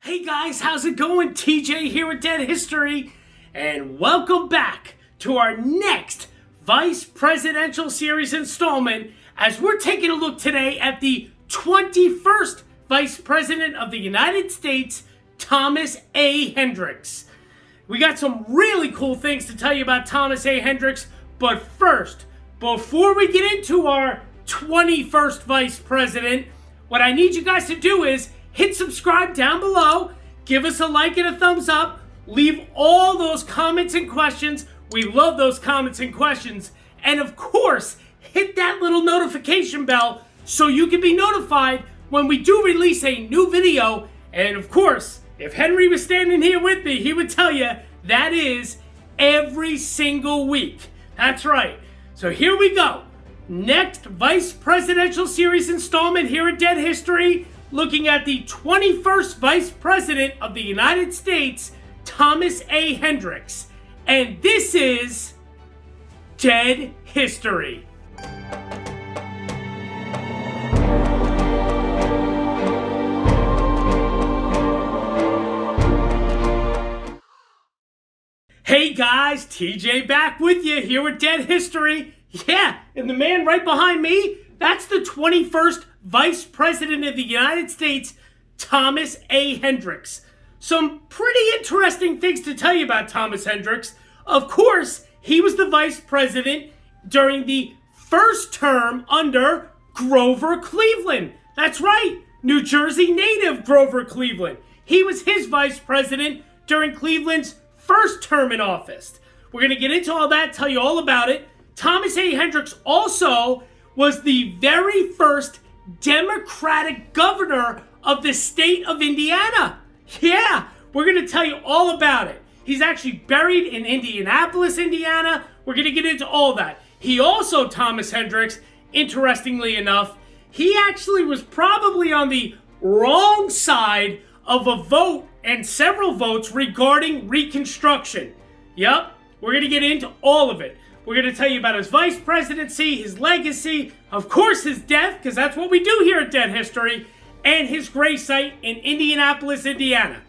Hey guys, how's it going? TJ here with Dead History, and welcome back to our next Vice Presidential Series installment as we're taking a look today at the 21st Vice President of the United States, ThomasAHendricks. We got some really cool things to tell you about ThomasAHendricks, but first, before we get into our 21st Vice President, what I need you guys to do is hit subscribe down below, give us a like and a thumbs up, leave all those comments and questions. We love those comments and questions. And of course, hit that little notification bell so you can be notified when we do release a new video. And of course, if Henry was standing here with me, he would tell you that is every single week. That's right. So here we go. Next Vice Presidential Series installment here at Dead History, looking at the 21st Vice President of the United States, ThomasAHendricks. And this is Dead History. Hey guys, TJ back with you here with Dead History. Yeah, and the man right behind me, that's the 21st Vice President of the United States, ThomasAHendricks. Some pretty interesting things to tell you about ThomasAHendricks. Of course, he was the Vice President during the first term under Grover Cleveland. That's right, New Jersey native Grover Cleveland. He was his Vice President during Cleveland's first term in office. We're going to get into all that, tell you all about it. ThomasAHendricks also was the very first Democratic governor of the state of Indiana. Yeah, we're going to tell you all about it. He's actually buried in Indianapolis, Indiana. We're going to get into all that. He also, ThomasAHendricks, interestingly enough, he actually was probably on the wrong side of a vote and several votes regarding Reconstruction. Yep, we're going to get into all of it. We're going to tell you about his vice presidency, his legacy, of course his death, because that's what we do here at Dead History, and his grave site in Indianapolis, Indiana.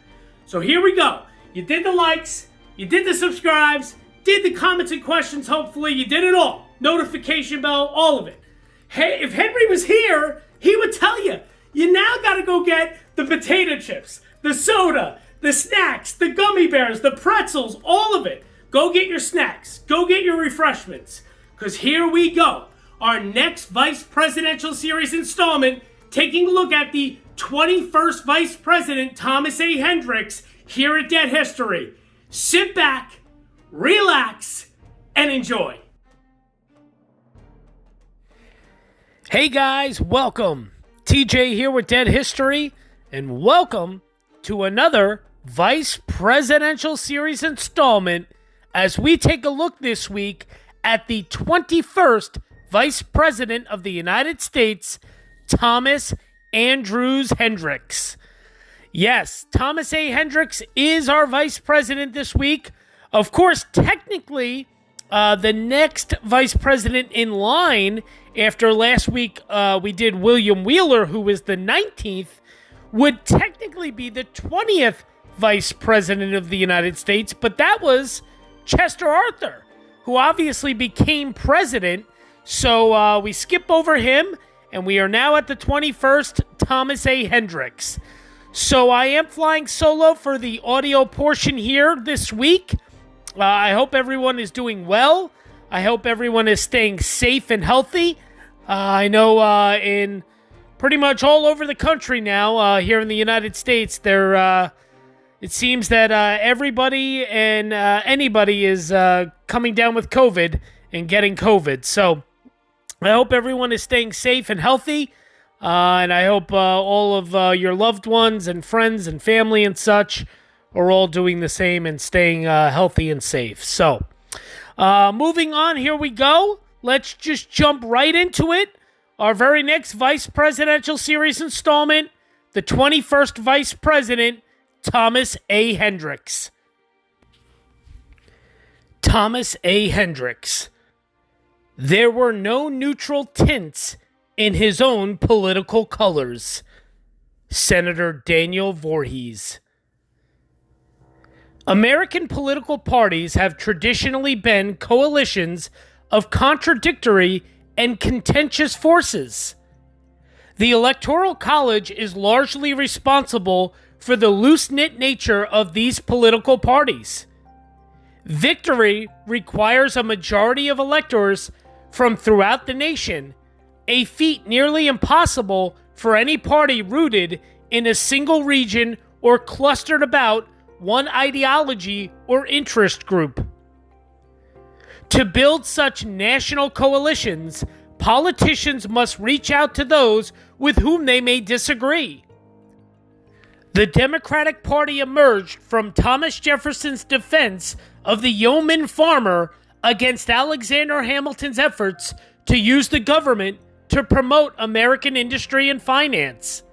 So here we go. You did the likes, you did the subscribes, did the comments and questions, hopefully. You did it all. Notification bell, all of it. Hey, if Henry was here, he would tell you, you now got to go get the potato chips, the soda, the snacks, the gummy bears, the pretzels, all of it. Go get your snacks. Go get your refreshments. Because here we go. Our next Vice Presidential Series installment, taking a look at the 21st Vice President, ThomasAHendricks, here at Dead History. Sit back, relax, and enjoy. Hey guys, welcome. TJ here with Dead History, and welcome to another Vice Presidential Series installment as we take a look this week at the 21st Vice President of the United States, ThomasAHendricks. Yes, ThomasAHendricks is our Vice President this week. Of course, technically, the next Vice President in line after last week we did William Wheeler, who was the 19th, would technically be the 20th Vice President of the United States, but that was Chester Arthur, who obviously became president. So we skip over him, and we are now at the 21st ThomasAHendricks. So I am flying solo for the audio portion here this week. I hope everyone is doing well. I hope everyone is staying safe and healthy. I know in pretty much all over the country now, here in the United States, it seems that everybody and anybody is coming down with COVID and getting COVID. So I hope everyone is staying safe and healthy. And I hope all of your loved ones and friends and family and such are all doing the same and staying healthy and safe. So moving on, here we go. Let's just jump right into it. Our very next Vice Presidential Series installment, the 21st Vice President, ThomasAHendricks. ThomasAHendricks. There were no neutral tints in his own political colors. Senator Daniel VOORHEES. American political parties have traditionally been coalitions of contradictory and contentious forces. The Electoral College is largely responsible for the loose-knit nature of these political parties. Victory requires a majority of electors from throughout the nation, a feat nearly impossible for any party rooted in a single region or clustered about one ideology or interest group. To build such national coalitions, politicians must reach out to those with whom they may disagree. The Democratic Party emerged from Thomas Jefferson's defense of the yeoman farmer against Alexander Hamilton's efforts to use the government to promote American industry and finance.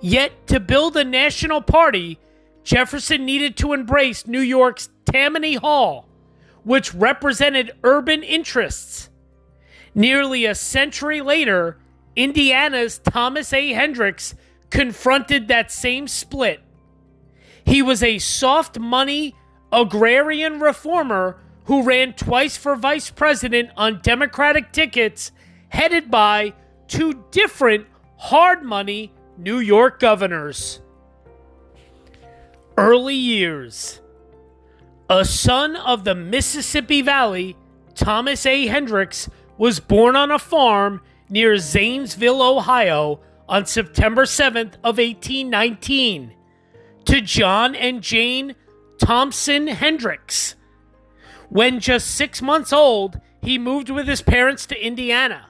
Yet, to build a national party, Jefferson needed to embrace New York's Tammany Hall, which represented urban interests. Nearly a century later, Indiana's ThomasAHendricks confronted that same split. He was a soft money agrarian reformer who ran twice for vice president on Democratic tickets, headed by two different hard money New York governors. Early years. A son of the Mississippi Valley, ThomasAHendricks was born on a farm near Zanesville, Ohio, on September 7th of 1819, to John and Jane ThomasAHendricks. When just 6 months old, he moved with his parents to Indiana,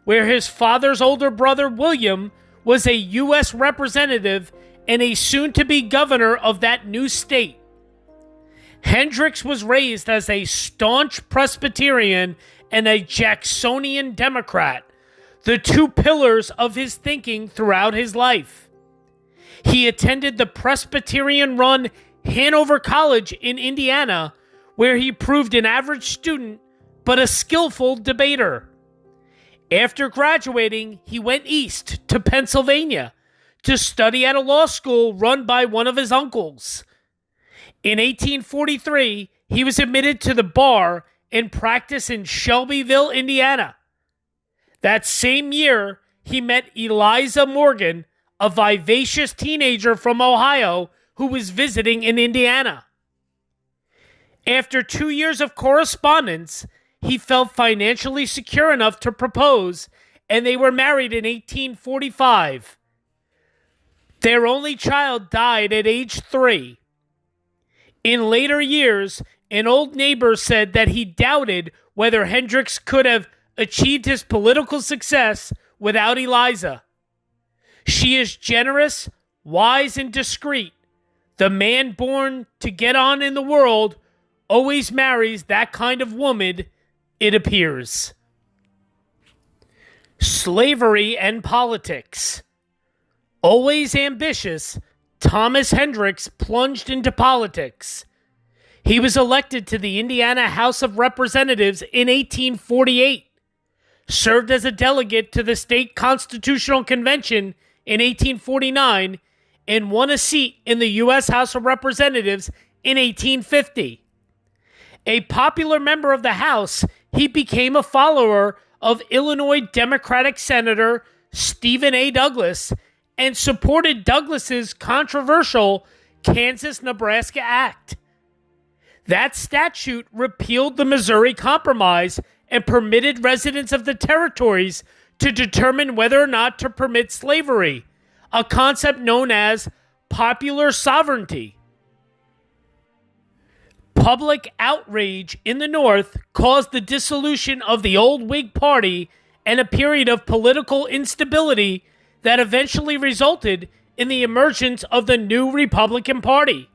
where his father's older brother William was a U.S. representative and a soon-to-be governor of that new state. Hendricks was raised as a staunch Presbyterian and a Jacksonian Democrat, the two pillars of his thinking throughout his life. He attended the Presbyterian-run Hanover College in Indiana, where he proved an average student but a skillful debater. After graduating, he went east to Pennsylvania to study at a law school run by one of his uncles. In 1843, he was admitted to the bar and practiced in Shelbyville, Indiana. That same year, he met ELIZA Morgan, a vivacious teenager from Ohio who was visiting in Indiana. After 2 years of correspondence, he felt financially secure enough to propose, and they were married in 1845. Their only child died at age 3. In later years, an old neighbor said that he doubted whether Hendricks could have achieved his political success without ELIZA. She is generous, wise, and discreet. The man born to get on in the world always marries that kind of woman, it appears. Slavery and politics. Always ambitious, ThomasAHendricks plunged into politics. He was elected to the Indiana House of Representatives in 1848, served as a delegate to the State Constitutional Convention in 1849, and won a seat in the U.S. House of Representatives in 1850. A popular member of the House, he became a follower of Illinois Democratic Senator Stephen A. Douglas and supported Douglas's controversial Kansas-Nebraska Act. That statute repealed the Missouri Compromise and permitted residents of the territories to determine whether or not to permit slavery, a concept known as popular sovereignty. Public outrage in the North caused the dissolution of the old Whig Party and a period of political instability that eventually resulted in the emergence of the new Republican Party.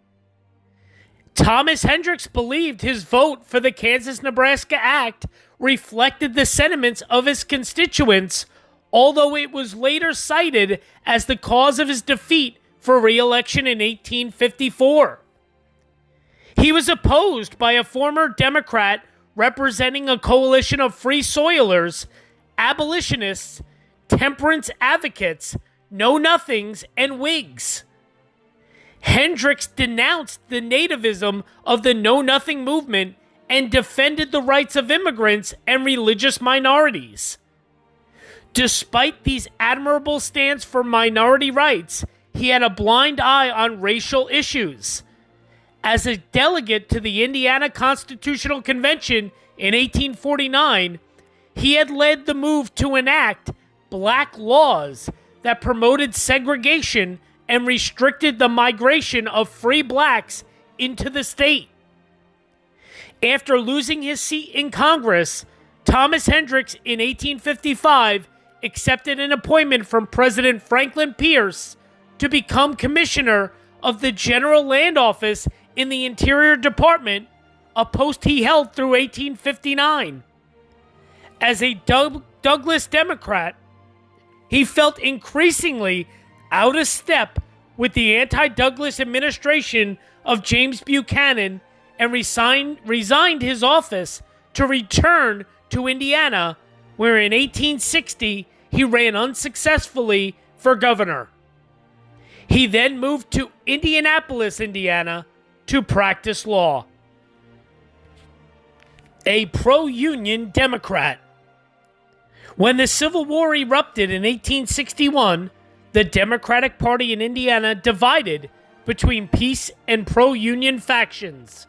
ThomasAHendricks believed his vote for the Kansas-Nebraska Act reflected the sentiments of his constituents, although it was later cited as the cause of his defeat for re-election in 1854. He was opposed by a former Democrat representing a coalition of free soilers, abolitionists, temperance advocates, know-nothings, and Whigs. Hendricks denounced the nativism of the Know Nothing movement and defended the rights of immigrants and religious minorities. Despite these admirable stands for minority rights, he had a blind eye on racial issues. As a delegate to the Indiana Constitutional Convention in 1849, he had led the move to enact black laws that promoted segregation and restricted the migration of free blacks into the state. After losing his seat in Congress, ThomasAHendricks in 1855 accepted an appointment from President Franklin Pierce to become commissioner of the General Land Office in the Interior Department, a post he held through 1859. As a Douglas Democrat, he felt increasingly out of step with the anti-Douglas administration of James Buchanan and resigned his office to return to Indiana, where in 1860 he ran unsuccessfully for governor. He then moved to Indianapolis, Indiana, to practice law. A pro-union Democrat. When the Civil War erupted in 1861, the Democratic Party in Indiana divided between peace and pro-union factions.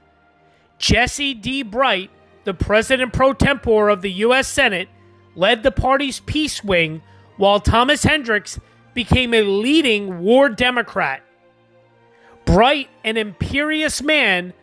Jesse D. Bright, the president pro tempore of the U.S. Senate, led the party's peace wing, while ThomasAHendricks became a leading war Democrat. Bright, an imperious man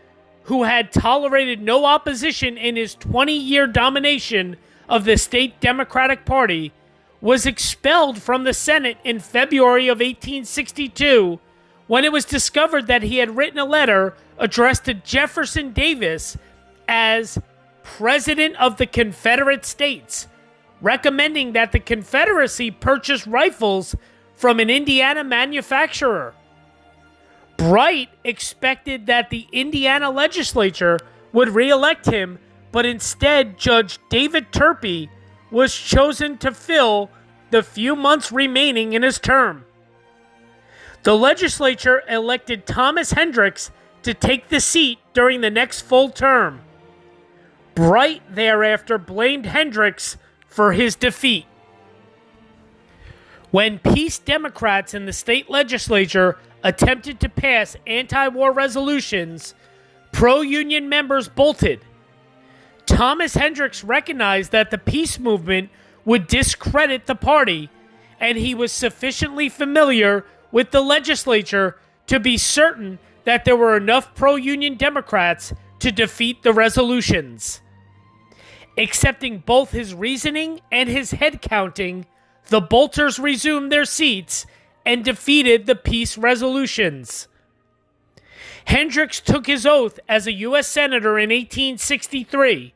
who had tolerated no opposition in his 20-year domination of the state Democratic Party, was expelled from the Senate in February of 1862 when it was discovered that he had written a letter addressed to Jefferson Davis as President of the Confederate States, recommending that the Confederacy purchase rifles from an Indiana manufacturer. Bright expected that the Indiana legislature would re-elect him, but instead Judge David TURPIE was chosen to fill the few months remaining in his term. The legislature elected ThomasAHendricks to take the seat during the next full term. Bright thereafter blamed Hendricks for his defeat. When peace Democrats in the state legislature attempted to pass anti-war resolutions, pro-union members bolted. ThomasAHendricks recognized that the peace movement would discredit the party, and he was sufficiently familiar with the legislature to be certain that there were enough pro-union Democrats to defeat the resolutions. Accepting both his reasoning and his head counting, the bolters resumed their seats and defeated the peace resolutions. Hendricks took his oath as a U.S. Senator in 1863,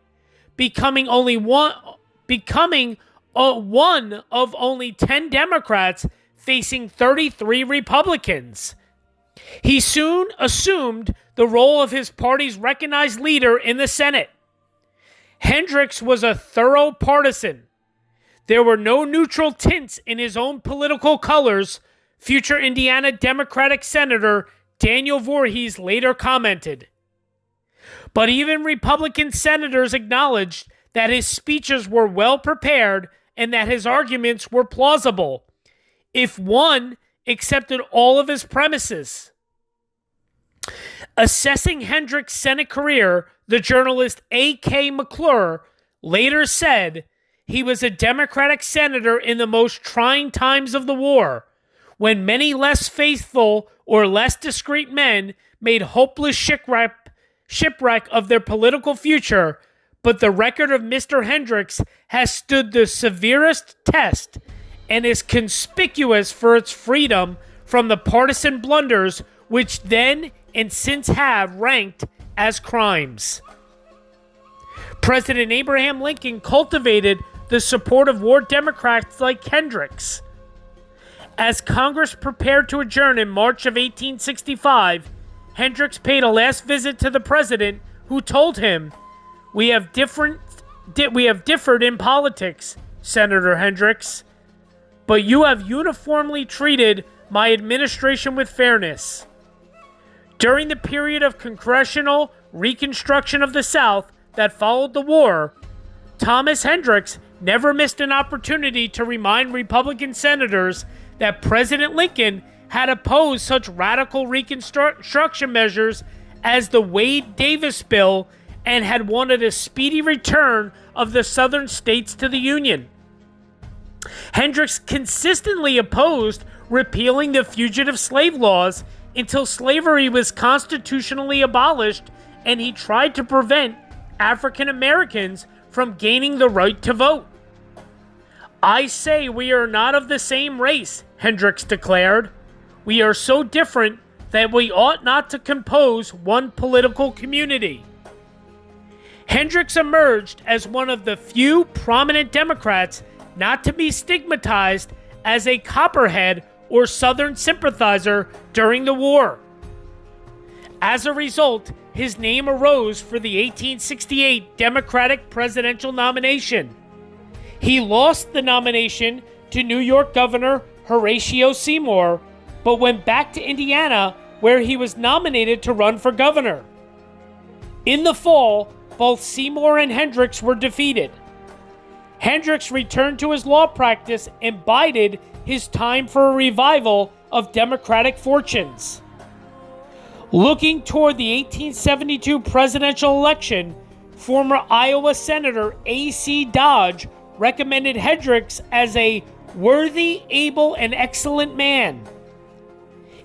becoming one of only 10 Democrats facing 33 Republicans. He soon assumed the role of his party's recognized leader in the Senate. Hendricks was a thorough partisan. There were no neutral tints in his own political colors, future Indiana Democratic Senator Daniel VOORHEES later commented. But even Republican senators acknowledged that his speeches were well prepared and that his arguments were plausible, if one accepted all of his premises. Assessing Hendricks' Senate career, the journalist A.K. McClure later said he was a Democratic senator in the most trying times of the war, when many less faithful or less discreet men made hopeless shipwreck of their political future, but the record of Mr. Hendricks has stood the severest test and is conspicuous for its freedom from the partisan blunders which then and since have ranked as crimes. President Abraham Lincoln cultivated the support of war Democrats like Hendricks. As Congress prepared to adjourn in March of 1865, Hendricks paid a last visit to the president, who told him, We have differed in politics, Senator Hendricks, but you have uniformly treated my administration with fairness. During the period of congressional reconstruction of the South that followed the war, ThomasAHendricks never missed an opportunity to remind Republican senators that President Lincoln had opposed such radical reconstruction measures as the Wade-Davis bill and had wanted a speedy return of the southern states to the Union. Hendricks consistently opposed repealing the fugitive slave laws until slavery was constitutionally abolished, and he tried to prevent African Americans from gaining the right to vote. "I say we are not of the same race," Hendricks declared. "We are so different that we ought not to compose one political community." Hendricks emerged as one of the few prominent Democrats not to be stigmatized as a Copperhead or Southern sympathizer during the war. As a result, his name arose for the 1868 Democratic presidential nomination. He lost the nomination to New York Governor Horatio SEYMOUR, but went back to Indiana, where he was nominated to run for governor. In the fall, both SEYMOUR and Hendricks were defeated. Hendricks returned to his law practice and bided his time for a revival of Democratic fortunes. Looking toward the 1872 presidential election, former Iowa Senator A.C. Dodge recommended Hendricks as a worthy, able, and excellent man.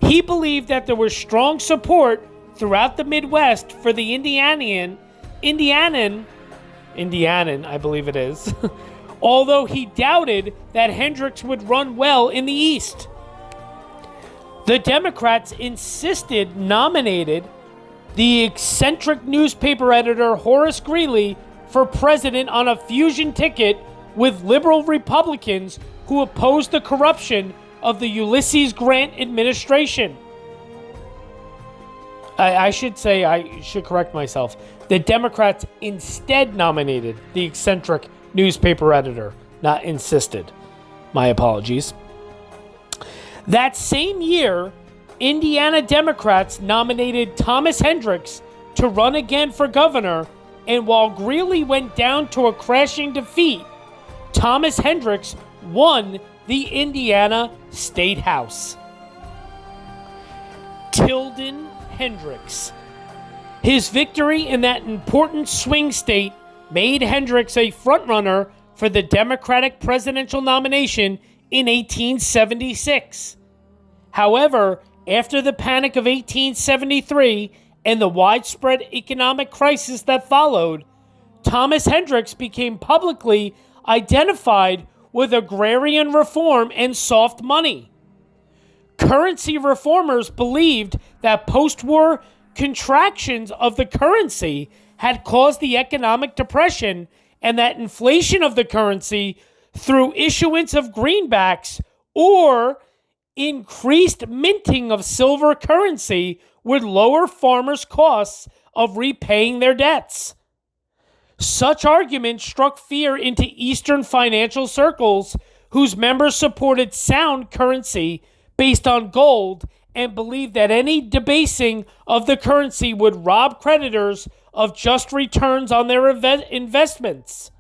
He believed that there was strong support throughout the Midwest for the Indianan, I believe it is, although he doubted that Hendricks would run well in the East. The Democrats nominated the eccentric newspaper editor Horace Greeley for president on a fusion ticket with liberal Republicans who opposed the corruption of the Ulysses Grant administration. I should correct myself. The Democrats instead nominated the eccentric newspaper editor, not insisted. My apologies. That same year, Indiana Democrats nominated ThomasAHendricks to run again for governor, and while Greeley went down to a crashing defeat, ThomasAHendricks won the Indiana State House. Tilden Hendricks. His victory in that important swing state made Hendricks a frontrunner for the Democratic presidential nomination in 1876. However, after the Panic of 1873 and the widespread economic crisis that followed, ThomasAHendricks became publicly identified with agrarian reform and soft money. Currency reformers believed that post-war contractions of the currency had caused the economic depression, and that inflation of the currency through issuance of greenbacks or increased minting of silver currency would lower farmers' costs of repaying their debts. Such arguments struck fear into Eastern financial circles, whose members supported sound currency based on gold and believed that any debasing of the currency would rob creditors of just returns on their investments.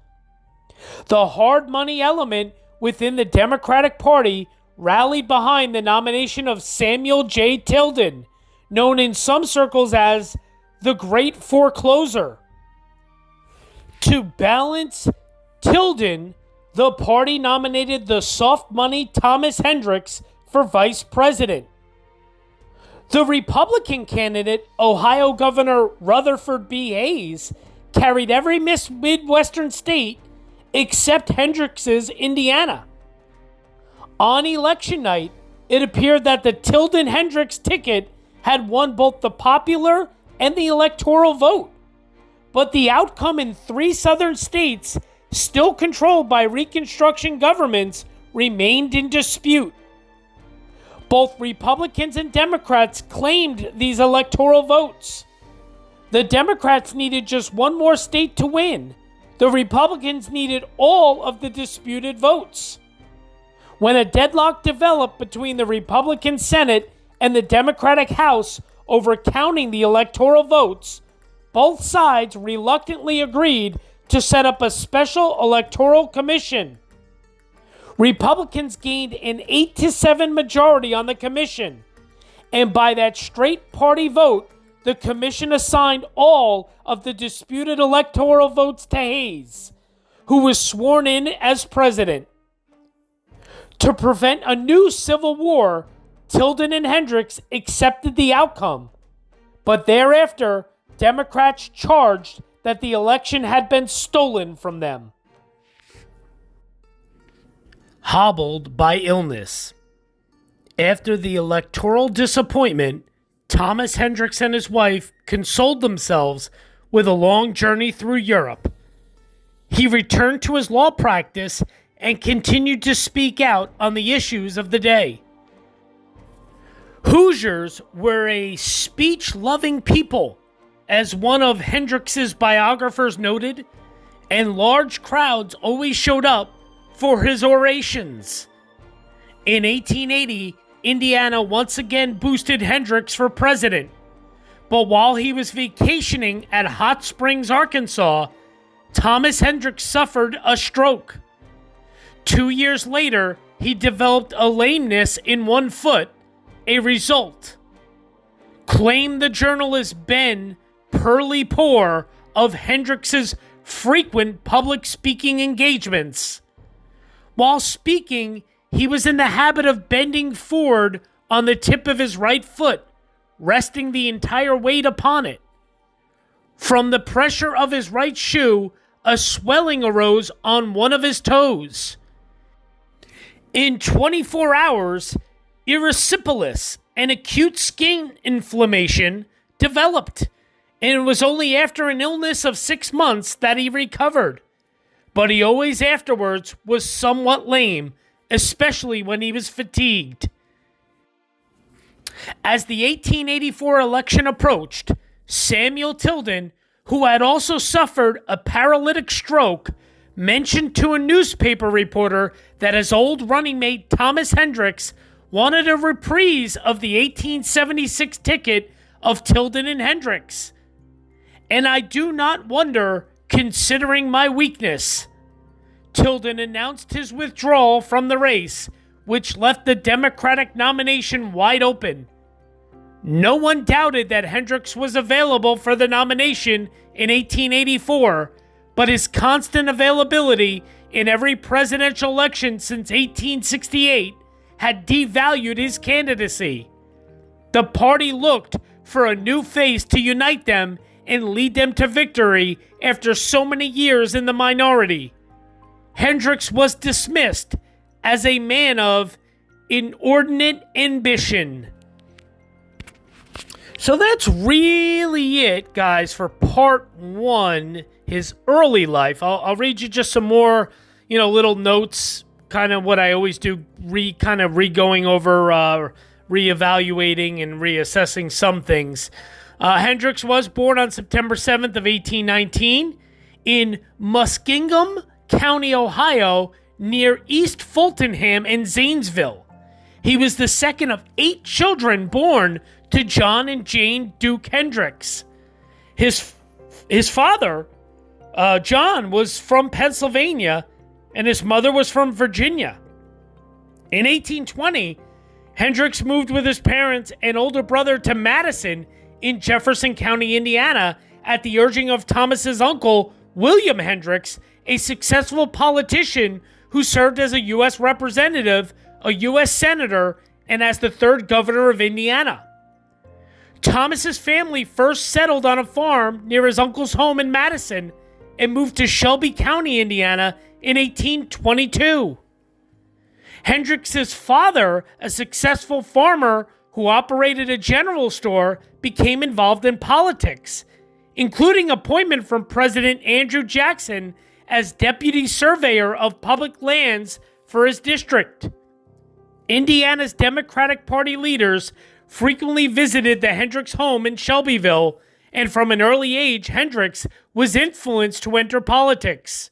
The hard money element within the Democratic Party rallied behind the nomination of Samuel J. Tilden, known in some circles as the Great Forecloser. To balance Tilden, the party nominated the soft money ThomasAHendricks for vice president. The Republican candidate, Ohio Governor Rutherford B. Hayes, carried every Midwestern state except Hendricks's Indiana. On election night, it appeared that the Tilden-Hendricks ticket had won both the popular and the electoral vote, but the outcome in 3 southern states, still controlled by Reconstruction governments, remained in dispute. Both Republicans and Democrats claimed these electoral votes. The Democrats needed just one more state to win. The Republicans needed all of the disputed votes. When a deadlock developed between the Republican Senate and the Democratic House over counting the electoral votes, both sides reluctantly agreed to set up a special electoral commission. Republicans gained an 8-7 majority on the commission, and by that straight party vote, the commission assigned all of the disputed electoral votes to Hayes, who was sworn in as president. To prevent a new civil war, Tilden and Hendricks accepted the outcome, but thereafter, Democrats charged that the election had been stolen from them. Hobbled by illness. After the electoral disappointment, ThomasAHendricks and his wife consoled themselves with a long journey through Europe. He returned to his law practice and continued to speak out on the issues of the day. Hoosiers were a speech-loving people, as one of Hendricks's biographers noted, and large crowds always showed up for his orations. In 1880, Indiana once again boosted Hendricks for president, but while he was vacationing at Hot Springs, Arkansas, ThomasAHendricks suffered a stroke. 2 years later, he developed a lameness in one foot, a result, claimed the journalist Ben "PERLEY" POORE of Hendricks's frequent public speaking engagements. While speaking, he was in the habit of bending forward on the tip of his right foot, resting the entire weight upon it. From the pressure of his right shoe, a swelling arose on one of his toes. In 24 hours, erysipelas, an acute skin inflammation, developed, and it was only after an illness of 6 months that he recovered. But he always afterwards was somewhat lame, especially when he was fatigued. As the 1884 election approached, Samuel Tilden, who had also suffered a paralytic stroke, mentioned to a newspaper reporter that his old running mate ThomasAHendricks wanted a reprise of the 1876 ticket of Tilden and Hendricks. And I do not wonder, considering my weakness. Tilden announced his withdrawal from the race, which left the Democratic nomination wide open. No one doubted that Hendricks was available for the nomination in 1884, but his constant availability in every presidential election since 1868 had devalued his candidacy. The party looked for a new face to unite them and lead them to victory after so many years in the minority. Hendricks was dismissed as a man of inordinate ambition. So that's really it, guys, for part one, his early life. I'll read you just some more, little notes, kind of what I always do, re-going over, reevaluating and reassessing some things. Hendricks was born on September 7th of 1819 in Muskingum County, Ohio, near East Fultonham and Zanesville. He was the second of 8 children born to John and Jane Duke Hendricks. His father, John, was from Pennsylvania, and his mother was from Virginia. In 1820, Hendricks moved with his parents and older brother to Madison in Jefferson County, Indiana, at the urging of Thomas's uncle, William Hendricks, a successful politician who served as a U.S. representative, a U.S. senator, and as the 3rd governor of Indiana. Thomas's family first settled on a farm near his uncle's home in Madison and moved to Shelby County, Indiana in 1822. Hendricks's father, a successful farmer who operated a general store, became involved in politics, including appointment from President Andrew Jackson as deputy surveyor of public lands for his district. Indiana's Democratic Party leaders frequently visited the Hendricks home in Shelbyville, and from an early age, Hendricks was influenced to enter politics.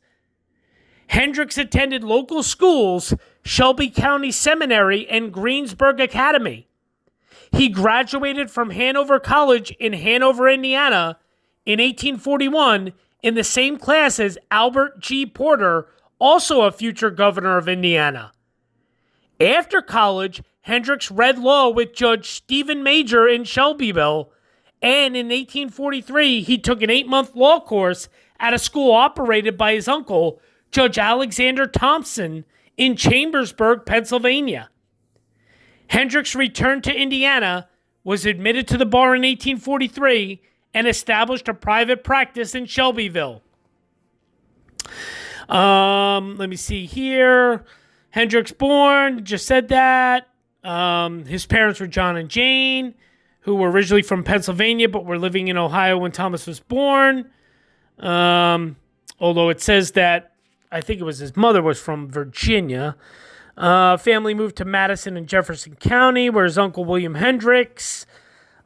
Hendricks attended local schools, Shelby County Seminary and Greensburg Academy. He graduated from Hanover College in Hanover, Indiana in 1841 in the same class as Albert G. Porter, also a future governor of Indiana. After college, Hendricks read law with Judge Stephen Major in Shelbyville, and in 1843, he took an 8-month law course at a school operated by his uncle, Judge Alexander Thompson, in Chambersburg, Pennsylvania. Hendricks returned to Indiana, was admitted to the bar in 1843, and established a private practice in Shelbyville. Let me see here. Hendricks born, just said that. His parents were John and Jane, who were originally from Pennsylvania but were living in Ohio when Thomas was born. Although it says that, I think it was his mother was from Virginia. Family moved to Madison and Jefferson County, where his uncle William Hendricks.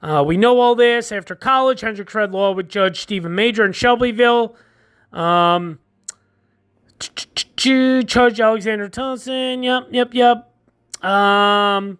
We know all this. After college, Hendricks read law with Judge Stephen Major in Shelbyville. Judge Alexander Thompson. Yep. And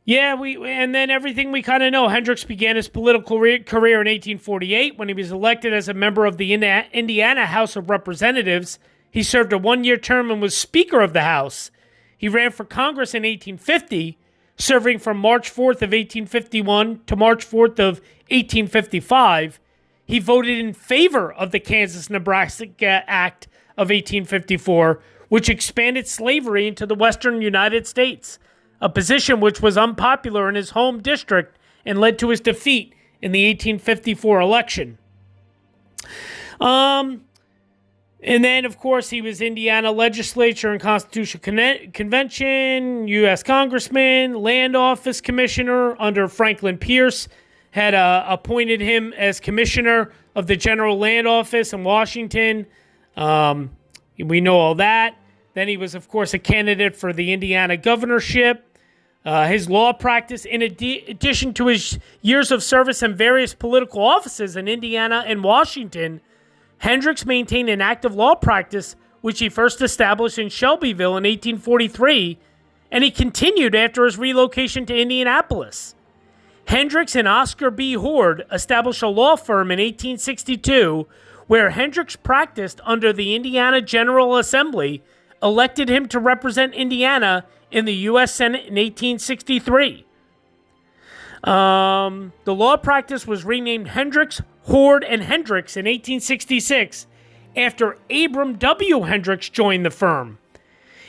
then everything we kind of know. Hendricks began his political career in 1848 when he was elected as a member of the Indiana House of Representatives. He served a 1-year term and was Speaker of the House. He ran for Congress in 1850, serving from March 4th of 1851 to March 4th of 1855. He voted in favor of the Kansas-Nebraska Act of 1854, which expanded slavery into the western United States, a position which was unpopular in his home district and led to his defeat in the 1854 election. And then, of course, he was Indiana legislature and Constitutional Convention, U.S. Congressman, Land Office Commissioner under Franklin Pierce, had appointed him as Commissioner of the General Land Office in Washington. We know all that. Then he was, of course, a candidate for the Indiana governorship. His law practice, in addition to his years of service in various political offices in Indiana and Washington, Hendricks maintained an active law practice, which he first established in Shelbyville in 1843, and he continued after his relocation to Indianapolis. Hendricks and Oscar B. Hord established a law firm in 1862, where Hendricks practiced under the Indiana General Assembly, elected him to represent Indiana in the U.S. Senate in 1863. The law practice was renamed Hendricks, Hord, and Hendricks in 1866 after Abram W. Hendricks joined the firm.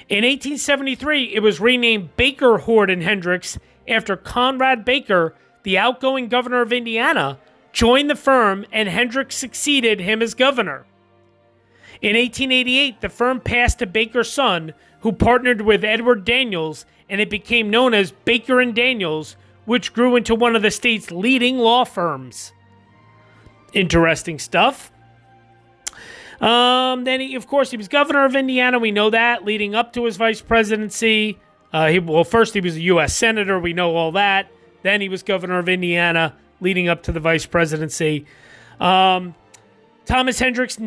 In 1873, it was renamed Baker, Hord, and Hendricks after Conrad Baker, the outgoing governor of Indiana, joined the firm, and Hendricks succeeded him as governor. In 1888, the firm passed to Baker's son, who partnered with Edward Daniels, and it became known as Baker and Daniels, which grew into one of the state's leading law firms. Interesting stuff. Then, he was governor of Indiana. We know that, leading up to his vice presidency. First he was a U.S. senator. We know all that. Then he was governor of Indiana, leading up to the vice presidency. ThomasAHendricks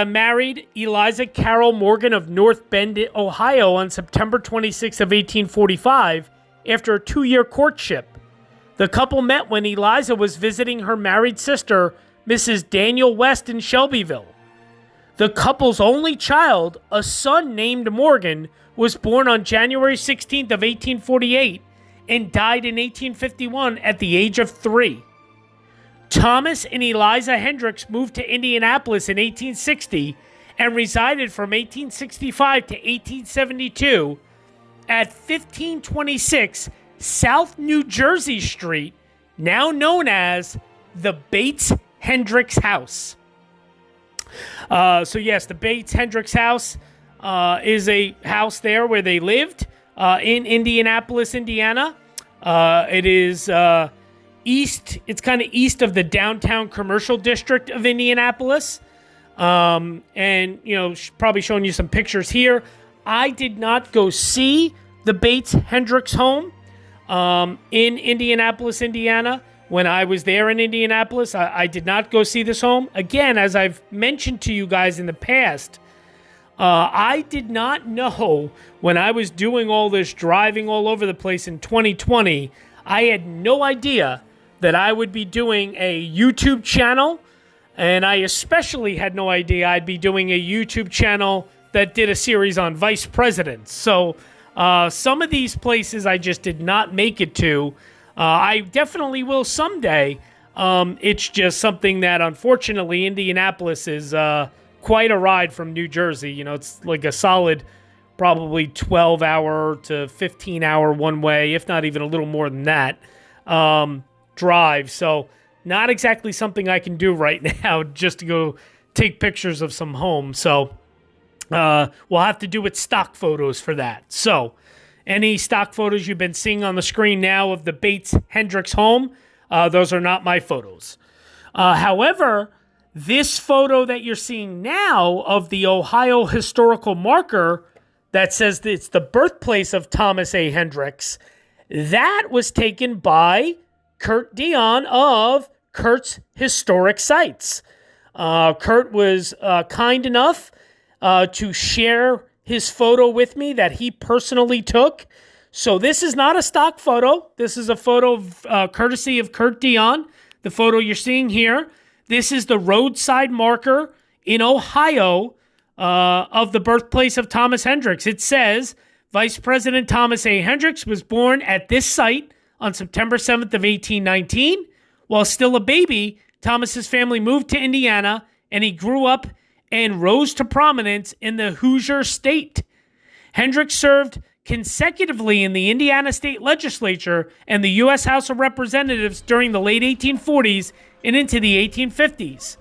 married ELIZA Carol Morgan of North Bend, Ohio on September 26 of 1845 after a 2-year courtship. The couple met when ELIZA was visiting her married sister, Mrs. Daniel West, in Shelbyville. The couple's only child, a son named Morgan, was born on January 16th of 1848 and died in 1851 at the age of 3. Thomas and ELIZA Hendricks moved to Indianapolis in 1860 and resided from 1865 to 1872 at 1526 South New Jersey Street, now known as the Bates Hendricks House. The Bates Hendricks House is a house there where they lived in Indianapolis, Indiana. It is east. It's kind of east of the downtown commercial district of Indianapolis. Probably showing you some pictures here. I did not go see the Bates Hendricks home in Indianapolis, Indiana. When I was there in Indianapolis, I did not go see this home. Again, as I've mentioned to you guys in the past, I did not know when I was doing all this driving all over the place in 2020, I had no idea that I would be doing a YouTube channel, and I especially had no idea I'd be doing a YouTube channel that did a series on vice presidents. So some of these places I just did not make it to. I definitely will someday. It's just something that, unfortunately, Indianapolis is quite a ride from New Jersey. You know, it's like a solid probably 12-hour to 15-hour one way, if not even a little more than that, drive. So not exactly something I can do right now just to go take pictures of some homes. So we'll have to do with stock photos for that. So any stock photos you've been seeing on the screen now of the Bates-Hendricks home, those are not my photos. However, this photo that you're seeing now of the Ohio historical marker that says that it's the birthplace of ThomasAHendricks, that was taken by Kurt Dion of Kurt's Historic Sites. Kurt was kind enough to share his photo with me that he personally took. So this is not a stock photo. This is a photo courtesy of Kurt Dion, the photo you're seeing here. This is the roadside marker in Ohio of the birthplace of ThomasAHendricks. It says, Vice President ThomasAHendricks was born at this site on September 7th of 1819. While still a baby, Thomas's family moved to Indiana, and he grew up and rose to prominence in the Hoosier state. Hendricks served consecutively in the Indiana State Legislature and the U.S. House of Representatives during the late 1840s and into the 1850s.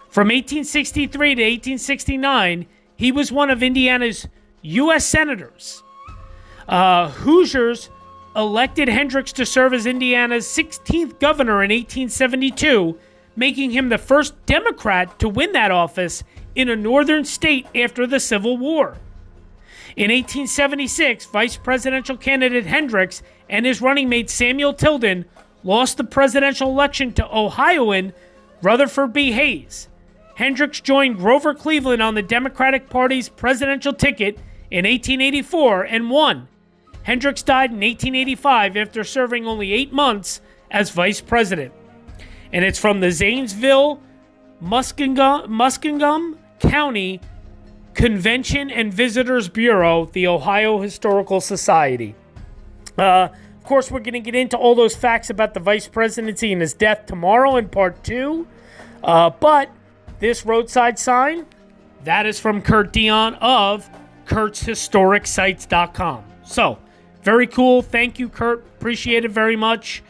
From 1863 to 1869, he was one of Indiana's U.S. senators. Hoosiers elected Hendricks to serve as Indiana's 16th governor in 1872, making him the first Democrat to win that office in a northern state after the Civil War. In 1876, vice presidential candidate Hendricks and his running mate Samuel Tilden lost the presidential election to Ohioan Rutherford B. Hayes. Hendricks joined Grover Cleveland on the Democratic Party's presidential ticket in 1884 and won. Hendricks died in 1885 after serving only 8 months as vice president. And it's from the Zanesville, Muskingum County Convention and Visitors Bureau, the Ohio Historical Society. Of course, we're going to get into all those facts about the vice presidency and his death tomorrow in part 2. But this roadside sign, that is from Kurt Dion of Kurt'sHistoricSites.com. So, very cool. Thank you, Kurt. Appreciate it very much.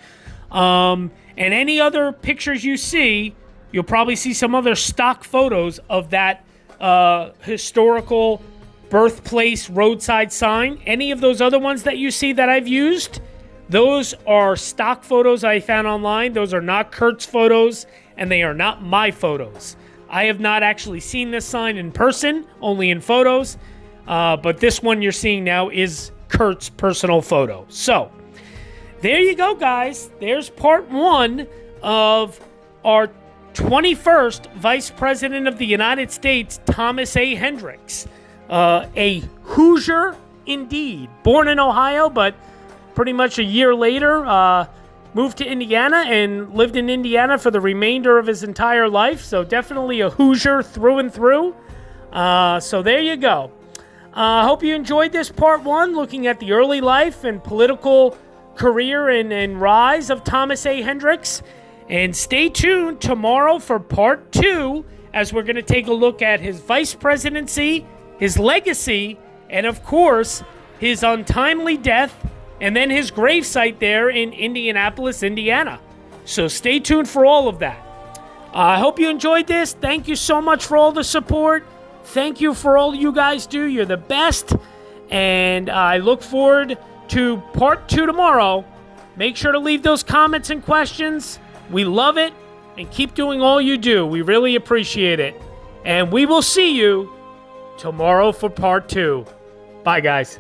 And any other pictures you see, you'll probably see some other stock photos of that historical birthplace roadside sign. Any of those other ones that you see that I've used, those are stock photos I found online. Those are not Kurt's photos, and they are not my photos. I have not actually seen this sign in person, only in photos. But this one you're seeing now is Kurt's personal photo. So, there you go, guys. There's part 1 of our 21st Vice President of the United States, ThomasAHendricks. A Hoosier, indeed. Born in Ohio, but pretty much a year later, moved to Indiana and lived in Indiana for the remainder of his entire life. So definitely a Hoosier through and through. So there you go. I hope you enjoyed this part 1, looking at the early life and political career and rise of ThomasAHendricks. And stay tuned tomorrow for part 2, as we're going to take a look at his vice presidency, his legacy, and of course, his untimely death, and then his gravesite there in Indianapolis, Indiana. So stay tuned for all of that. I hope you enjoyed this. Thank you so much for all the support. Thank you for all you guys do. You're the best. And I look forward to part 2 tomorrow. Make sure to leave those comments and questions. We love it. And keep doing all you do. We really appreciate it. And we will see you tomorrow for part 2. Bye, guys.